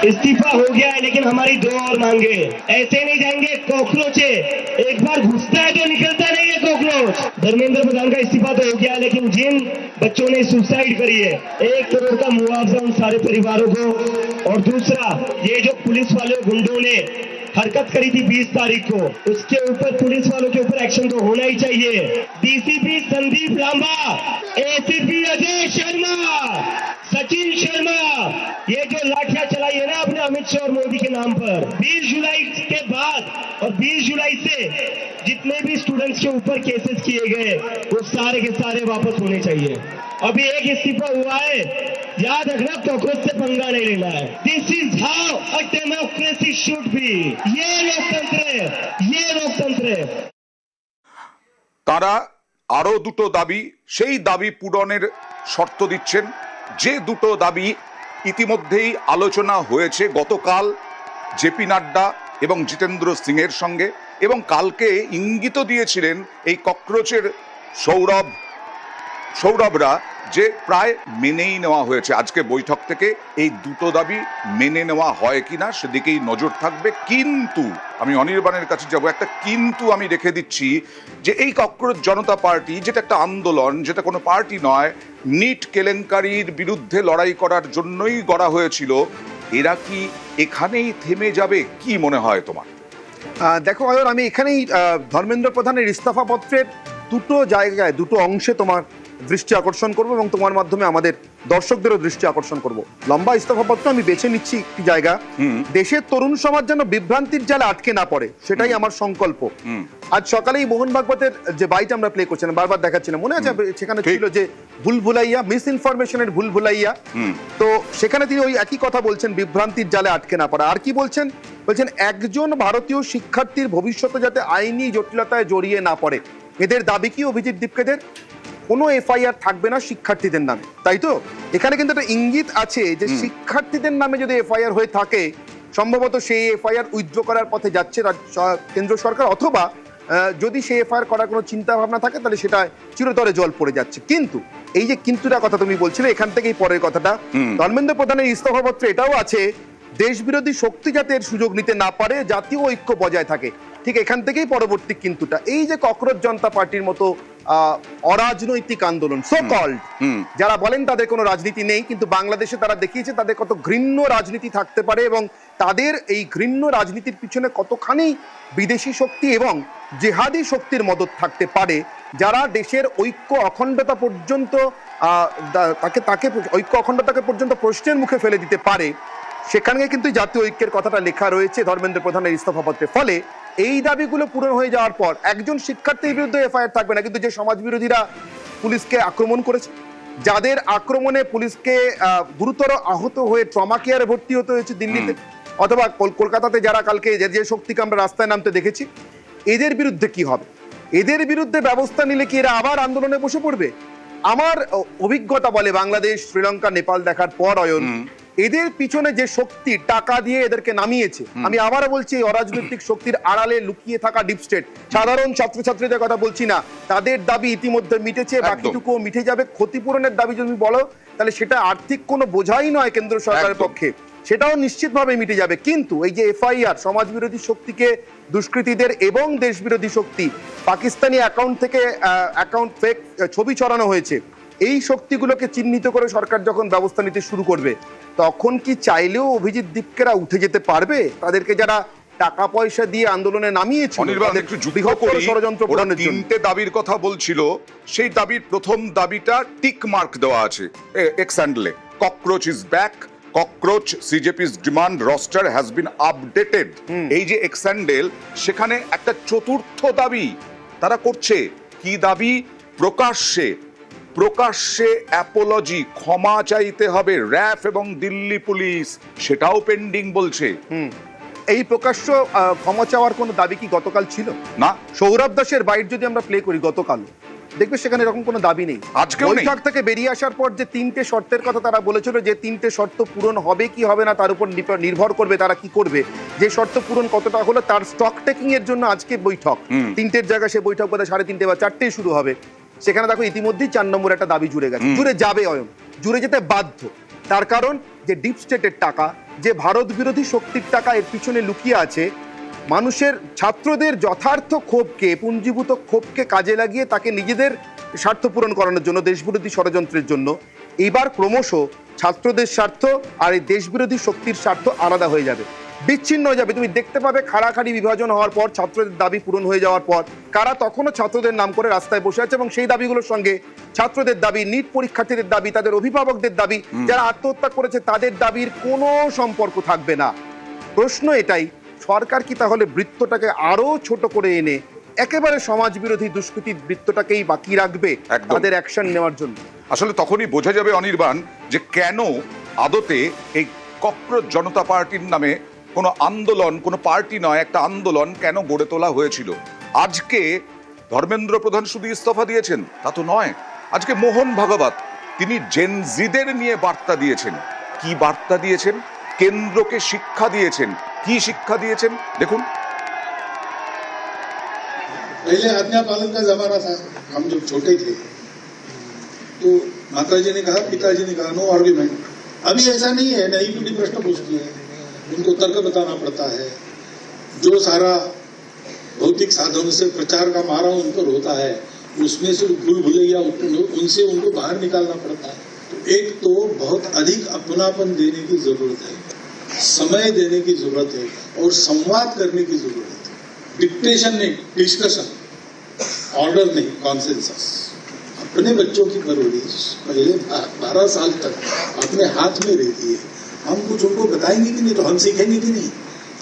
इस्तीफा हो गया है, लेकिन हमारी दो और मांगे। ऐसे नहीं जाएंगे। कॉकरोच है, एक बार घुसता है तो निकलता नहीं है कॉकरोच। धर्मेंद्र प्रधान का इस्तीफा तो हो गया, लेकिन जिन बच्चों ने सुसाइड करी है 1 करोड़ का मुआवजा उन सारे परिवारों को। और दूसरा, ये जो पुलिस वाले गुंडों ने हरकत करी थी 20 तारीख को, उसके ऊपर पुलिस वालों के ऊपर एक्शन तो होना ही चाहिए। डीसीपी संदीप लांबा, एसीपी अजय शर्मा, सचिन शर्मा, ये जो लाठियां चलाई है ना आपने अमित शाह और मोदी के नाम पर, 20 जुलाई के बाद और 20 जुलाई से जितने भी स्टूडेंट्स के ऊपर केसेस किए गए वो सारे के सारे वापस होने चाहिए। अभी एक इस्तीफा हुआ है, याद रखना, कॉकरोच से पंगा नहीं लेना है। This is how a democracy should be. ये लोकतंत्र है, ये लोकतंत्र है। তারা আরো দুটো দাবি, সেই দাবি পূরণের শর্ত দিচ্ছেন, যে দুটো দাবি ইতিমধ্যেই আলোচনা হয়েছে গতকাল জেপি নাড্ডা এবং জিতেন্দ্র সিং এর সঙ্গে, এবং কালকে ইঙ্গিত দিয়েছিলেন এই ককরোচের সৌরভরা, যে প্রায় মেনেই নেওয়া হয়েছে। আজকে বৈঠক থেকে এই দুটো দাবি মেনে নেওয়া হয় কিনা সেদিকেই নজর থাকবে। কিন্তু আমি অনির্বাণের কাছে যাব, একটা কিন্তু আমি রেখে দিচ্ছি, যে এই ককরোচ জনতা পার্টি, যেটা একটা আন্দোলন, যেটা কোনো পার্টি নয়, নিট কেলেঙ্কারির বিরুদ্ধে লড়াই করার জন্যই গড়া হয়েছিল, এরা কি এখানেই থেমে যাবে? কি মনে হয় তোমার? দেখো আয়র, আমি এখানেই ধর্মেন্দ্র প্রধানের ইস্তফাপত্রের দুটো জায়গায়, দুটো অংশে তোমার দৃষ্টি আকর্ষণ করব এবং তোমার মাধ্যমে আমাদের দর্শকদেরও দৃষ্টি আকর্ষণ করব। লম্বা ইস্তফাপত্র আমি বেছে নিচ্ছি একটি জায়গা, দেশের তরুণ সমাজ যেন বিভ্রান্তির জালে আটকে না পড়ে, সেটাই আমার সংকল্প। আজ সকালেই মোহন ভাগবতের যে বাইট আমরা প্লে করছিলাম, বারবার দেখাচ্ছিলাম, মনে আছে? সেখানে ছিল যে ভুল ভুলাইয়া, মিস ইনফরমেশনের ভুল ভুলাইয়া। তো সেখানে তিনি ওই একই কথা বলছেন, বিভ্রান্তির জালে আটকে না পড়া। আর কি বলছেন? বলছেন একজন ভারতীয় শিক্ষার্থীর ভবিষ্যতে যাতে আইনি জটিলতায় জড়িয়ে না পড়ে। এদের দাবি কি অভিজিৎ দীপকেদের? কোনো এফআইআর থাকবে না শিক্ষার্থীদের নামে, তাই তো? এখানে কিন্তু একটা ইঙ্গিত আছে যে শিক্ষার্থীদের নামে যদি এফআইআর হয়ে থাকে, সম্ভবত সেই এফআইআর উইথড্র করার পথে যাচ্ছে কেন্দ্র সরকার, অথবা যদি সেই এফআইআর করার কোনো চিন্তা ভাবনা থাকে তাহলে সেটা চিরতরে জল পড়ে যাচ্ছে। কিন্তু এই যে কিন্তুটা কথা তুমি বলছিলে, এখান থেকেই পরের কথাটা। ধর্মেন্দ্র প্রধানের ইস্তফাপত্রে এটাও আছে, দেশবিরোধী শক্তি যাতে এর সুযোগ নিতে না পারে, জাতীয় ঐক্য বজায় থাকে। ঠিক এখান থেকেই পরবর্তী কিন্তুটা। এই যে ককরোচ জনতা পার্টির মতো অরাজনৈতিক আন্দোলন, সো কল্ড, যারা বলেন তাদের কোনো রাজনীতি নেই, কিন্তু বাংলাদেশে তারা দেখিয়েছে তাদের কত ঘৃণ্য রাজনীতি থাকতে পারে, এবং তাদের এই ঘৃণ্য রাজনীতির পিছনে কতখানি বিদেশি শক্তি এবং জেহাদি শক্তির মদত থাকতে পারে, যারা দেশের ঐক্য অখণ্ডতা পর্যন্ত তাকে ঐক্য অখণ্ডতাকে পর্যন্ত প্রশ্নের মুখে ফেলে দিতে পারে। সেখানে কিন্তু জাতীয় ঐক্যের কথাটা লেখা রয়েছে ধর্মেন্দ্র প্রধানের ইস্তফাপত্রে। ফলে এই দাবিগুলো পূরণ হয়ে যাওয়ার পর একজন শিক্ষার্থীর বিরুদ্ধে এফআইআর থাকবে না, কিন্তু যে সমাজ বিরোধীরা পুলিশকে আক্রমণ করেছে, যাদের আক্রমণে পুলিশকে গুরুতর আহত হয়ে ট্রমা কেয়ারে ভর্তি হতে হয়েছে দিল্লিতে, অথবা কলকাতাতে যারা কালকে যে শক্তিকে আমরা রাস্তায় নামতে দেখেছি, এদের বিরুদ্ধে কি হবে? এদের বিরুদ্ধে ব্যবস্থা নিলে কি এরা আবার আন্দোলনে বসে পড়বে? আমার অভিজ্ঞতা বলে, বাংলাদেশ, শ্রীলঙ্কা, নেপাল দেখার পর অয়ন, এদের পিছনে যে শক্তি টাকা দিয়ে এদেরকে নামিয়েছে, আমি আবারও বলছি, এই অরাজনৈতিক শক্তির আড়ালে লুকিয়ে থাকা ডিপ স্টেট, সাধারণ ছাত্রছাত্রীদের কথা বলছি না, তাদের দাবি ইতিমধ্যে মিটেছে, বাকিটুকুও মিটে যাবে। ক্ষতিপূরণের দাবি যদি বলো, তাহলে সেটা আর্থিক কোনো বোঝাই নয় কেন্দ্র সরকারের পক্ষে, সেটাও নিশ্চিতভাবে মিটে যাবে। কিন্তু এই যে এফআইআর, সমাজ বিরোধী শক্তিকে, দুষ্কৃতীদের এবং দেশ বিরোধী শক্তি, পাকিস্তানি অ্যাকাউন্ট থেকে অ্যাকাউন্ট ফেক ছবি ছড়ানো হয়েছে, এই শক্তিগুলোকে চিহ্নিত করে সরকার যখন ব্যবস্থা নিতে শুরু করবে, তখন কি চাইলেও অভিজিৎ দীপকেরা উঠে যেতে পারবে? তাদেরকে যারা টাকা পয়সা দিয়ে আন্দোলনে নামিয়েছে, তিনটে দাবির কথা বলছিল, সেই দাবির প্রথম দাবিটা টিক মার্ক দেওয়া আছে এক্স হ্যান্ডলে, cockroach is back, cockroach CJP's demand roster has been updated. এই যে এক্স হ্যান্ডেল, সেখানে একটা চতুর্থ দাবি তারা করছে। কি দাবি? প্রকাশ্যে অ্যাপোলজি, ক্ষমা চাইতে হবে র‍্যাফ এবং দিল্লি পুলিশ, সেটাও পেন্ডিং বলছে। এই প্রকাশ্য ক্ষমা চাওয়ার কোনো দাবি কি গতকাল ছিল? না। সৌরভ দাসের বাইট যদি আমরা প্লে করি গতকাল, দেখবে সেখানে এরকম কোনো দাবি নেই। বৈঠক থেকে বেরিয়ে আসার পর যে তিনটে শর্তের কথা তারা বলেছিল, যে তিনটে শর্ত পূরণ হবে কি হবে না তার উপর নির্ভর করবে তারা কি করবে। যে শর্ত পূরণ কতটা হলো তার স্টক টেকিং এর জন্য আজকে বৈঠক, তিনটের জায়গায় সে বৈঠক বোধহয় 3:30 বা 4টেই শুরু হবে। সেখানে দেখো ইতিমধ্যেই 4 নম্বর একটা দাবি জুড়ে গেছে, জুড়ে যাবে, জুড়ে যেতে বাধ্য। তার কারণ যে ডিপ স্টেটের টাকা, যে ভারত বিরোধী শক্তির টাকা এর পিছনে লুকিয়ে আছে, মানুষের ছাত্রদের যথার্থ ক্ষোভকে, পুঞ্জীভূত ক্ষোভকে কাজে লাগিয়ে তাকে নিজেদের স্বার্থ পূরণ করানোর জন্য, দেশবিরোধী ষড়যন্ত্রের জন্য এইবার ক্রমশ ছাত্রদের স্বার্থ আর এই দেশবিরোধী শক্তির স্বার্থ আলাদা হয়ে যাবে, বিচ্ছিন্ন হয়ে যাবে। তুমি দেখতে পাবে খাড়াখাড়ি বিভাজন হওয়ার পর, ছাত্রদের দাবি পূরণ হয়ে যাওয়ার পর, কারা তখনও ছাত্রদের নাম করে রাস্তায় বসে আছে এবং সেই দাবিগুলোর সঙ্গে ছাত্রদের দাবি, নিট পরীক্ষার্থীদের দাবি, তাদের অভিভাবকদের দাবি, যারা আত্মহত্যা করেছে তাদের দাবির কোনো সম্পর্ক থাকবে না। প্রশ্ন এটাই, সরকার কি তাহলে বৃত্তটাকে আরো ছোট করে এনে একেবারে সমাজ বিরোধী দুষ্কৃতির বৃত্তটাকেই বাকি রাখবে একদম। তাদের অ্যাকশন নেওয়ার জন্য? আসলে তখনই বোঝা যাবে অনির্বাণ যে কেন আদতে এই ককরোচ জনতা পার্টির নামে কোনো আন্দোলন, কোনো পার্টি নয়, একটা আন্দোলন কেন গড়ে তোলা হয়েছিল। আজকে ধর্মেন্দ্র প্রধান শুধু ইস্তফা দিয়েছেন তা তো নয়, আজকে মোহন ভাগবত তিনি জেনজিদের নিয়ে বার্তা দিয়েছেন। কি বার্তা দিয়েছেন? কেন্দ্রকে শিক্ষা দিয়েছেন। কি শিক্ষা দিয়েছেন দেখুন। पहले आज्ञा पालन का जमाना था, हम जब छोटे थे तो माताजी ने कहा, पिताजी ने कहा, नो आर्ग्यूमेंट। अभी ऐसा नहीं है, नई पीढ़ी प्रश्न पूछती है, उनको तर्क बताना पड़ता है। जो सारा भौतिक साधनों से प्रचार का मारा उन पर होता है, उसमें से भूल भुलैया उनसे उनको बाहर निकालना पड़ता है। तो एक तो बहुत अधिक अपनापन देने की जरूरत है, समय देने की जरूरत है और संवाद करने की जरूरत है। डिक्टेशन नहीं, डिस्कशन, ऑर्डर नहीं, कॉन्सेंसस। अपने बच्चों की परवरिश पहले 12 साल तक अपने हाथ में रहती है। हम कुछ उनको बताएंगे कि नहीं, तो हम सीखेंगे कि नहीं,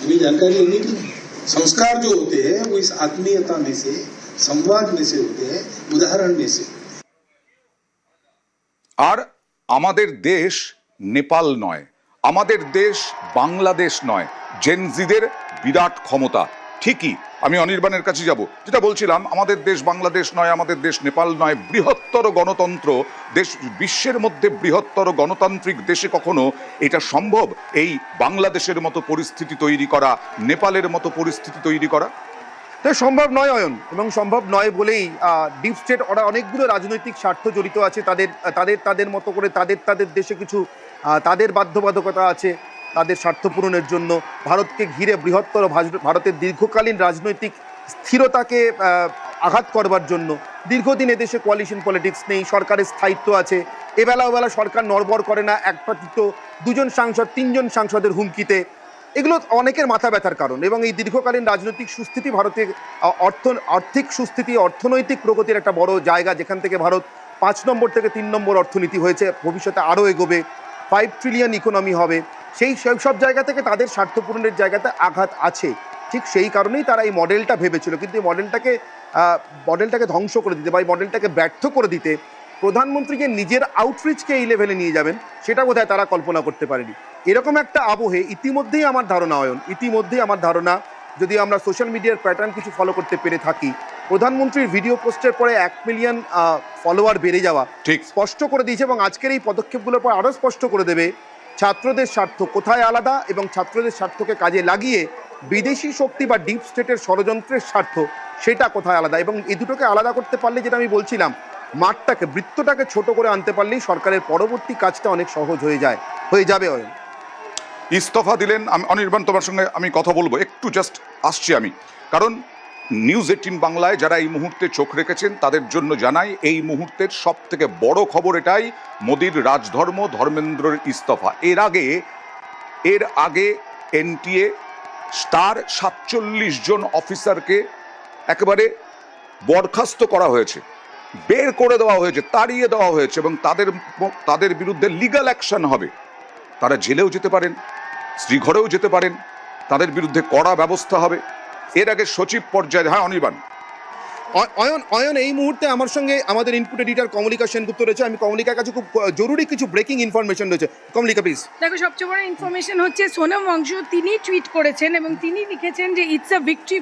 हमें जानकारी लेंगे कि नहीं। संस्कार जो होते हैं वो इस आत्मीयता में से, संवाद में से होते हैं, उदाहरण में से। আর আমাদের দেশ নেপাল নয়, আমাদের দেশ বাংলাদেশ নয়। জেনজিদের বিরাট ক্ষমতা। ঠিকই, আমি অনির্বাণের কাছে যাব, যেটা বলছিলাম, আমাদের দেশ বাংলাদেশ নয়, আমাদের দেশ নেপাল নয়, বৃহত্তর গণতন্ত্র দেশ, বিশ্বের মধ্যে বৃহত্তর গণতান্ত্রিক দেশে কখনো এটা সম্ভব এই বাংলাদেশের মতো পরিস্থিতি তৈরি করা, নেপালের মতো পরিস্থিতি তৈরি করা? তাই সম্ভব নয় অয়ন, এবং সম্ভব নয় বলেই ডিপ স্টেট, ওরা অনেকগুলো রাজনৈতিক স্বার্থ জড়িত আছে, তাদের তাদের তাদের মতো করে তাদের দেশে কিছু তাদের বাধ্যবাধকতা আছে তাদের স্বার্থ পূরণের জন্য। ভারতকে ঘিরে বৃহত্তর ভারতের দীর্ঘকালীন রাজনৈতিক স্থিরতাকে আঘাত করবার জন্য দীর্ঘদিন এদেশে কোয়ালিশন পলিটিক্স নেই, সরকারের স্থায়িত্ব আছে, এবেলা ওবেলা সরকার নড়বড় করে না, একপাতিত 2 জন সাংসদ 3 জন সাংসদের হুমকিতে। এগুলো অনেকের মাথা ব্যথার কারণ, এবং এই দীর্ঘকালীন রাজনৈতিক সুস্থিতি ভারতের আর্থিক সুস্থিতি, অর্থনৈতিক প্রগতির একটা বড় জায়গা, যেখান থেকে ভারত 5 নম্বর থেকে 3 নম্বর অর্থনীতি হয়েছে, ভবিষ্যতে আরও এগোবে, 5 ট্রিলিয়ন ইকোনমি হবে। সেই সব জায়গা থেকে তাদের স্বার্থ পূরণের জায়গাতে আঘাত আছে। ঠিক সেই কারণেই তারা এই মডেলটা ভেবেছিল, কিন্তু এই মডেলটাকে ধ্বংস করে দিতে বা এই মডেলটাকে ব্যর্থ করে দিতে প্রধানমন্ত্রীকে নিজের আউটরিচকে এই লেভেলে নিয়ে যাবেন, সেটা বোধহয় তারা কল্পনা করতে পারেনি। এরকম একটা আবহে ইতিমধ্যেই আমার ধারণা অয়ন, যদি আমরা সোশ্যাল মিডিয়ার প্যাটার্ন কিছু ফলো করতে পেরে থাকি, প্রধানমন্ত্রীর ভিডিও পোস্টের পরে 1 মিলিয়ন ফলোয়ার বেড়ে যাওয়া ঠিক স্পষ্ট করে দিয়েছে, এবং আজকের এই পদক্ষেপগুলোর পর আরও স্পষ্ট করে দেবে ছাত্রদের স্বার্থ কোথায় আলাদা, এবং ছাত্রদের স্বার্থকে কাজে লাগিয়ে বিদেশি শক্তি বা ডিপ স্টেটের ষড়যন্ত্রের স্বার্থ সেটা কোথায় আলাদা। এবং এই দুটোকে আলাদা করতে পারলে, যেটা আমি বলছিলাম, মাঠটাকে, বৃত্তটাকে ছোট করে আনতে পারলেই সরকারের পরবর্তী কাজটা অনেক সহজ হয়ে যাবে অয়ন। ইস্তফা দিলেন, আমি অনির্বাণ তোমার সঙ্গে আমি কথা বলবো, একটু জাস্ট আসছি আমি, কারণ নিউজ 18 বাংলায় যারা এই মুহূর্তে চোখ রেখেছেন তাদের জন্য জানাই, এই মুহূর্তের সব থেকে বড় খবর এটাই, মোদির রাজধর্ম, ধর্মেন্দ্রের ইস্তফা। এর আগে এনটিএ তার 47 জন অফিসারকে একেবারে বরখাস্ত করা হয়েছে, বের করে দেওয়া হয়েছে, তাড়িয়ে দেওয়া হয়েছে, এবং তাদের বিরুদ্ধে লিগ্যাল অ্যাকশন হবে। তারা জেলেও যেতে পারেন, শ্রীঘরেও যেতে পারেন, তাদের বিরুদ্ধে কড়া ব্যবস্থা হবে। এর আগে সচিব পর্যায়ে, হ্যাঁ অনির্বাণ। অয়ন, এই মুহূর্তে আমার সঙ্গে আমাদের ইনপুট এডিটর কমলিকা সেনগুপ্ত রয়েছে। আমি কমলিকার কাছে খুব জরুরি কিছু ব্রেকিং ইনফরমেশন রয়েছে। কমলিকা প্লিজ। দেখো, সবচেয়ে বড় ইনফরমেশন হচ্ছে সোনম ওয়াংচুক তিনি টুইট করেছেন এবং তিনি লিখেছেন যে ইটস আ ভিক্টরি